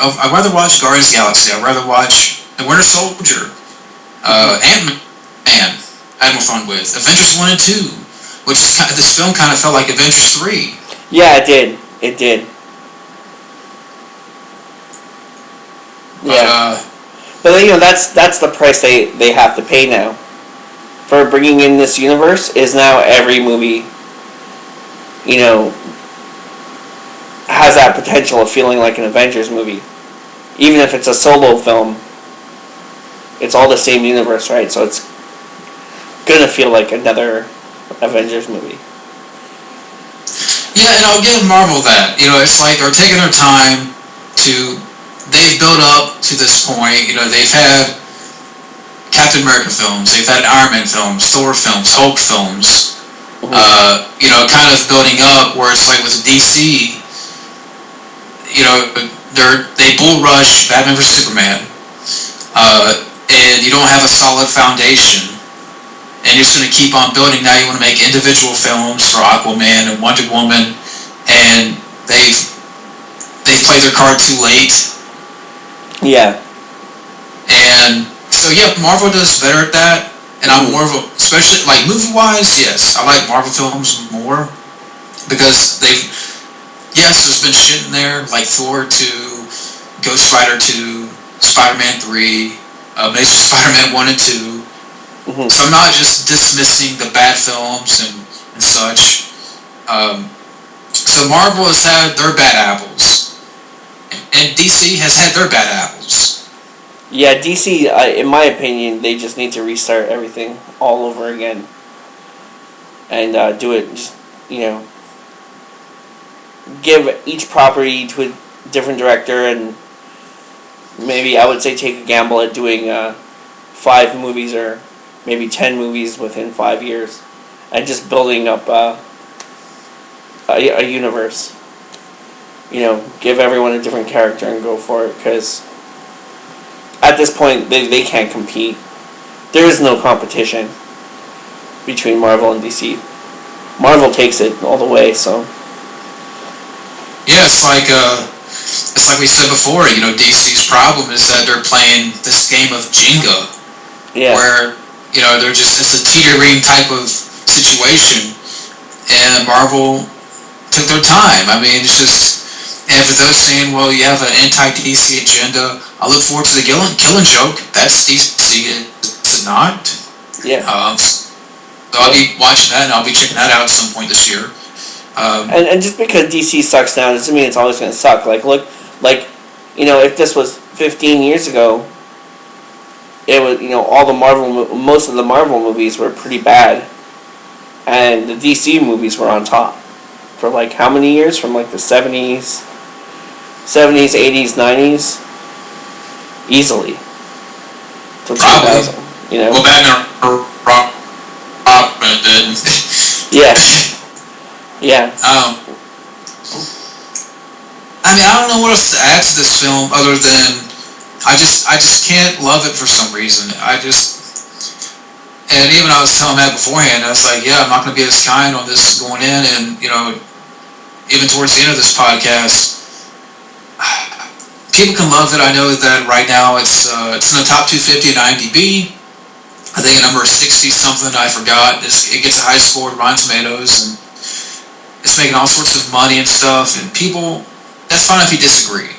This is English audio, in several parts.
I'd rather watch Guardians of the Galaxy. I'd rather watch The Winter Soldier, Ant-Man. I had more fun with Avengers 1 and 2, which is this film kind of felt like Avengers 3. Yeah, it did. It did. Yeah. But you know, that's the price they have to pay now for bringing in this universe. Is now every movie, you know, has that potential of feeling like an Avengers movie, even if it's a solo film. It's all the same universe, right? So it's gonna feel like another Avengers movie. Yeah, and I'll give Marvel that. You know, it's like they're taking their time to. They've built up to this point. You know, they've had Captain America films, they've had Iron Man films, Thor films, Hulk films. You know, kind of building up where it's like with DC. You know, they bull rush Batman vs Superman, and you don't have a solid foundation, and you're just going to keep on building. Now you want to make individual films for Aquaman and Wonder Woman, and they've played their card too late. Yeah. And so yeah, Marvel does better at that, and I'm more of a, especially like movie-wise, yes, I like Marvel films more because yes, there's been shit in there like Thor 2, Ghost Rider 2, Spider-Man 3, Amazing Spider-Man 1 and 2. So I'm not just dismissing the bad films and such. So Marvel has had their bad apples. And DC has had their bad apples. Yeah, DC, in my opinion, they just need to restart everything all over again. And do it, just, you know, give each property to a different director, and maybe I would say take a gamble at doing 5 movies or maybe 10 movies within 5 years. And just building up a universe. You know, give everyone a different character and go for it, because at this point they can't compete. There is no competition between Marvel and DC. Marvel takes it all the way, so. Yeah, it's like we said before. You know, DC's problem is that they're playing this game of Jenga, where you know it's a teetering type of situation, and Marvel took their time. I mean, it's just. And for those saying, well, you have an anti-DC agenda, I look forward to the Killing Joke. That's DC, is it not? Yeah. So I'll be watching that, and I'll be checking that out at some point this year. And just because DC sucks now doesn't mean it's always going to suck. Like, look, like, you know, if this was 15 years ago, it was, you know, most of the Marvel movies were pretty bad, and the DC movies were on top for like how many years? From like the 70s, 80s, 90s, easily to 2000. You know. Well, Batman did. Yeah. Yeah. I mean, I don't know what else to add to this film other than I just can't love it for some reason. And even I was telling Matt beforehand, I was like, yeah, I'm not going to be as kind on this going in, and you know, even towards the end of this podcast, people can love it. I know that right now it's in the top 250 at IMDb. I think at number 60 something, I forgot. It gets a high score at Rotten Tomatoes, and it's making all sorts of money and stuff. And people, that's fine if you disagree.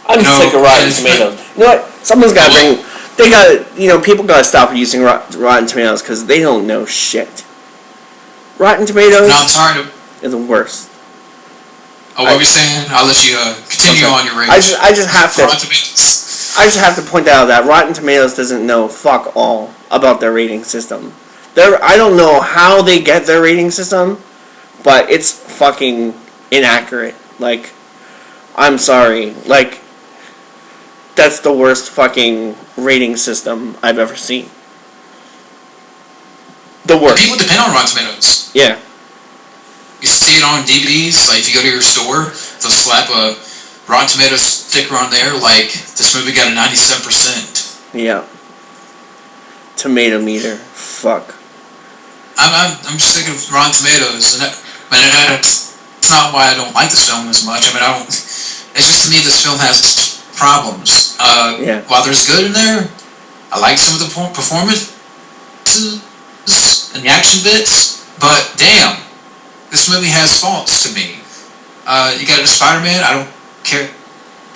I'm sick of Rotten Tomatoes. You know what? Someone's got to bring. They got, you know, people got to stop using Rotten Tomatoes because they don't know shit. Rotten Tomatoes. No, I'm tired of. Is the worst. Oh, what were you saying? I'll let you continue on your rage. I just have to point out that Rotten Tomatoes doesn't know fuck all about their rating system. I don't know how they get their rating system, but it's fucking inaccurate. Like, I'm sorry. Like, that's the worst fucking rating system I've ever seen. The worst. People depend on Rotten Tomatoes. Yeah. You see it on DVDs. Like, if you go to your store, they'll slap a Rotten Tomatoes sticker on there. Like, this movie got a 97%. Yeah. Tomato meter. Fuck. I'm sick of Rotten Tomatoes, and that's not why I don't like this film as much. I mean, it's just to me this film has problems. Yeah. While there's good in there, I like some of the performances and the action bits, but damn, this movie has faults to me. You got Spider-Man, I don't care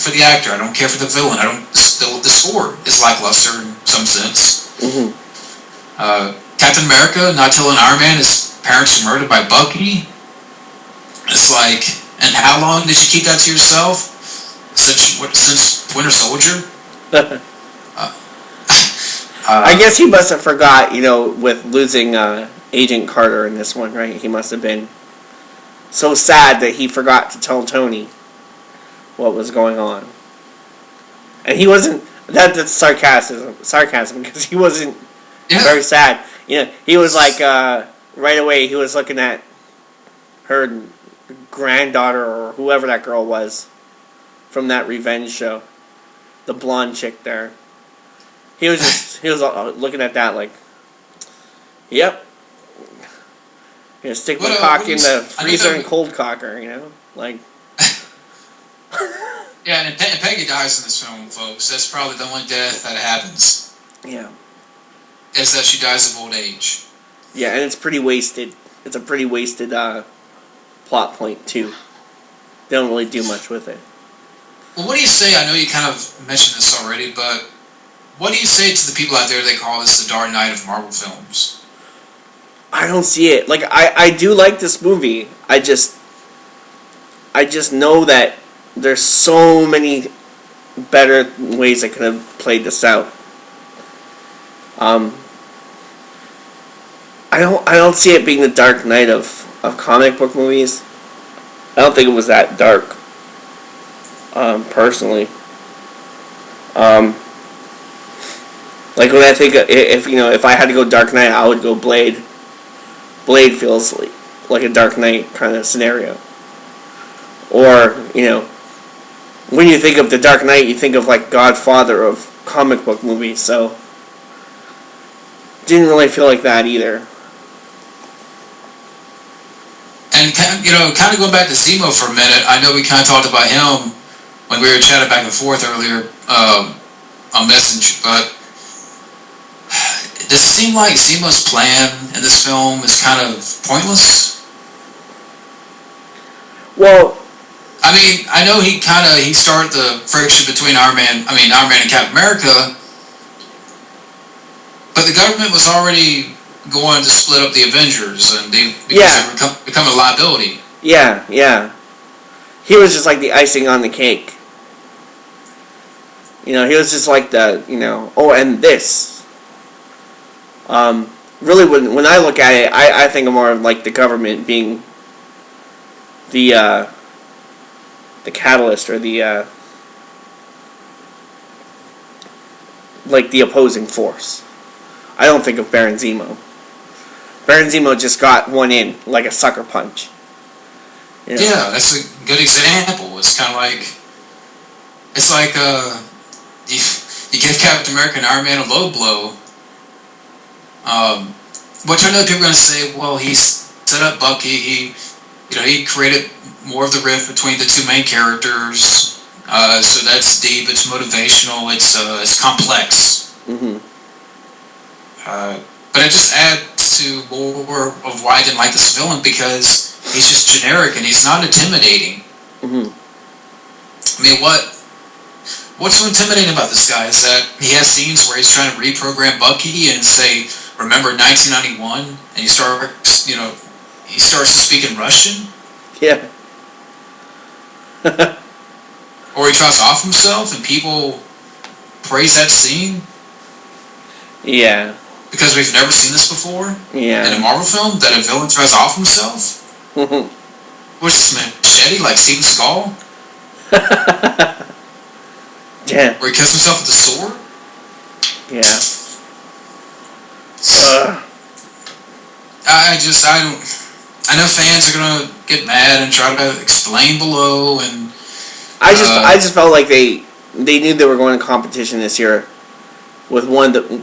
for the actor, I don't care for the villain, the score is lackluster in some sense. Mm-hmm. Captain America not telling Iron Man his parents were murdered by Bucky. It's like, and how long did you keep that to yourself? Since Winter Soldier? I guess he must have forgot, with losing Agent Carter in this one, right? He must have been so sad that he forgot to tell Tony what was going on. And he wasn't, that's sarcasm, because he wasn't very sad. He was like, right away, he was looking at her granddaughter or whoever that girl was from that revenge show, the blonde chick there. He was looking at that like, yep, stick my cock in the freezer and cold cocker, like. Yeah, and Peggy dies in this film, folks. That's probably the only death that happens. Yeah. Is that she dies of old age. Yeah, and it's pretty wasted. It's a pretty wasted plot point too. They don't really do much with it. Well, what do you say? I know you kind of mentioned this already, but what do you say to the people out there that call this the Dark Knight of Marvel films? I don't see it. Like, I do like this movie. I just know that there's so many better ways I could have played this out. I don't see it being the Dark Knight of comic book movies. I don't think it was that dark. Personally. Like when I think of, if I had to go Dark Knight, I would go Blade. Blade feels like a Dark Knight kind of scenario. Or, when you think of the Dark Knight, you think of like Godfather of comic book movies, so didn't really feel like that either. And kind of going back to Zemo for a minute, I know we kind of talked about him when we were chatting back and forth earlier on Messenger, but does it seem like Zemo's plan in this film is kind of pointless? Well, I mean, I know he started the friction between Iron Man and Captain America, but the government was already going to split up the Avengers, and they become a liability. Yeah. He was just like the icing on the cake. He was just like the, and this. Really, when I look at it, I think of more of like the government being the catalyst or the like the opposing force. I don't think of Baron Zemo. Baron Zemo just got one in like a sucker punch. Yeah, that's a good example. It's kind of like you give Captain America and Iron Man a low blow. Which I know people are going to say, well, he set up Bucky. He created more of the rift between the two main characters. So that's deep. It's motivational. It's complex. Mm-hmm. But it just adds to more of why I didn't like this villain, because he's just generic and he's not intimidating. Mm-hmm. I mean, what's so intimidating about this guy is that he has scenes where he's trying to reprogram Bucky and say, remember 1991, and he starts to speak in Russian. Yeah. Or he tries to off himself, and people praise that scene. Yeah. Because we've never seen this before. Yeah. In a Marvel film, that a villain tries to off himself. Mm-hmm. What's this machete, like Steven Seagal? Yeah. Where he kills himself with a sword. Yeah. I know fans are gonna get mad and try to explain below, and I just felt like they knew they were going to competition this year with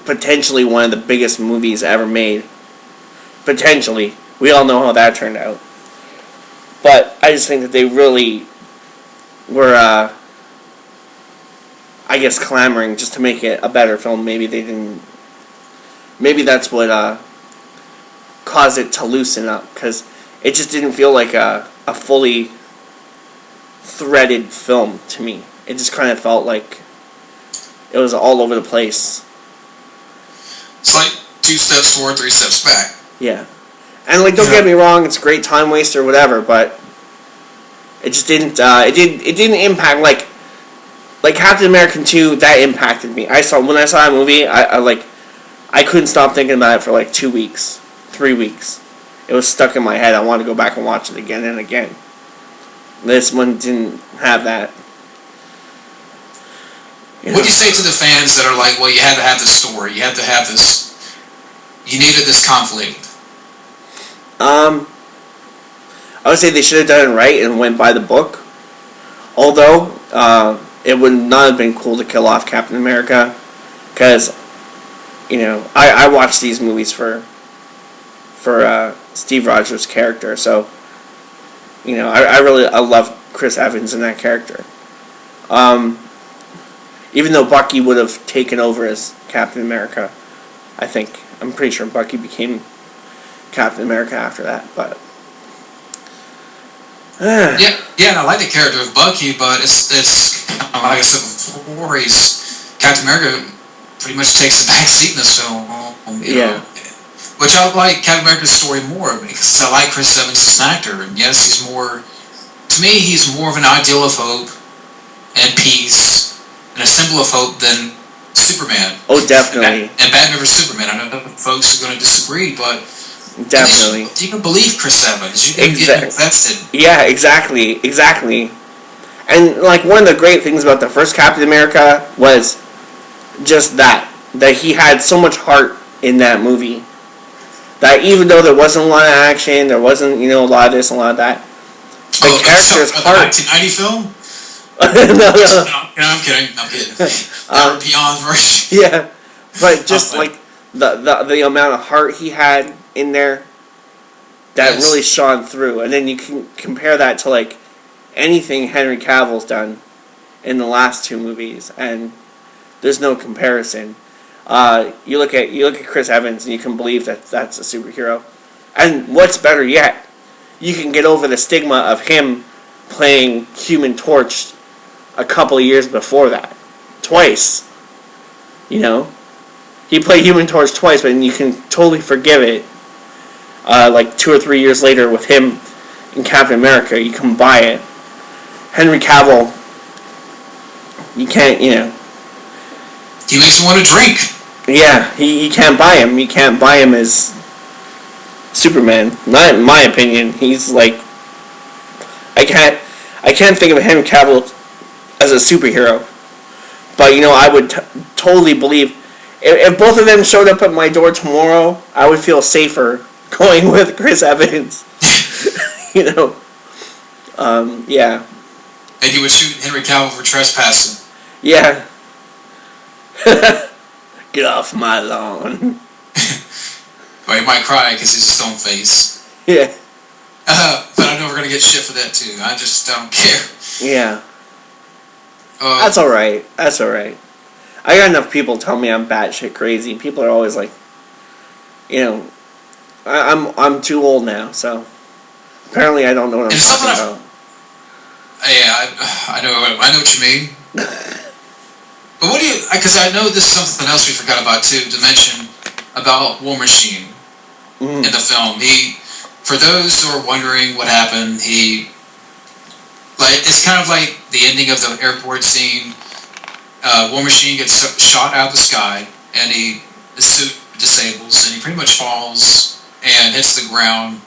potentially one of the biggest movies ever made. Potentially, we all know how that turned out. But I just think that they really were I guess, clamoring just to make it a better film. Maybe they didn't. Maybe that's what caused it to loosen up, because it just didn't feel like a fully threaded film to me. It just kind of felt like it was all over the place. It's like 2 steps forward, 3 steps back. Yeah. And like, don't get me wrong, it's a great time waster or whatever, but it just didn't. It didn't impact like Captain America 2. That impacted me. When I saw that movie, I couldn't stop thinking about it for like 2 weeks, 3 weeks. It was stuck in my head. I wanted to go back and watch it again and again. This one didn't have that. What do you say to the fans that are like, well, you had to have this story, you had to have this, you needed this conflict? I would say they should have done it right and went by the book. Although, it would not have been cool to kill off Captain America, because, I watched these movies for Steve Rogers' character, so, I love Chris Evans in that character. Even though Bucky would have taken over as Captain America, I'm pretty sure Bucky became Captain America after that, but... Yeah, I like the character of Bucky, but it's like I said before, Captain America pretty much takes the back seat in this film, you know. Which I like Captain America's story more, because I like Chris Evans as an actor, and yes, he's more of an ideal of hope and peace, and a symbol of hope than Superman. Oh, definitely. And Batman vs Superman. I know folks are going to disagree, but definitely. You can believe Chris Evans. You can get invested. Yeah, exactly. And like, one of the great things about the first Captain America was just that he had so much heart in that movie. That even though there wasn't a lot of action, there wasn't, a lot of this and a lot of that, the character's heart. The 1990 film? No. I'm kidding. Beyond version. Yeah, but just like the amount of heart he had in there, that really shone through. And then you can compare that to like anything Henry Cavill's done in the last 2 movies, and there's no comparison. You look at Chris Evans, and you can believe that that's a superhero. And what's better yet, you can get over the stigma of him playing Human Torch a couple of years before that, twice. He played Human Torch twice, but you can totally forgive it. Like 2 or 3 years later with him in Captain America, you can buy it. Henry Cavill, you can't, He makes you want to drink. Yeah, you can't buy him. You can't buy him as Superman. Not in my opinion. He's like, I can't think of Henry Cavill as a superhero. But I would totally believe if both of them showed up at my door tomorrow, I would feel safer going with Chris Evans. Yeah. And you would shoot Henry Cavill for trespassing. Yeah. Get off my lawn. Or he might cry because he's stone face. Yeah. But I know we're going to get shit for that too. I just don't care. Yeah. That's alright. I got enough people tell me I'm batshit crazy. People are always like, I'm too old now, so apparently I don't know what I'm talking about. Yeah, I know what you mean. But what do you? Because I know this is something else we forgot about too to mention about War Machine in the film. For those who are wondering what happened, it's kind of like the ending of the airport scene. War Machine gets shot out of the sky, and his suit disables, and he pretty much falls and hits the ground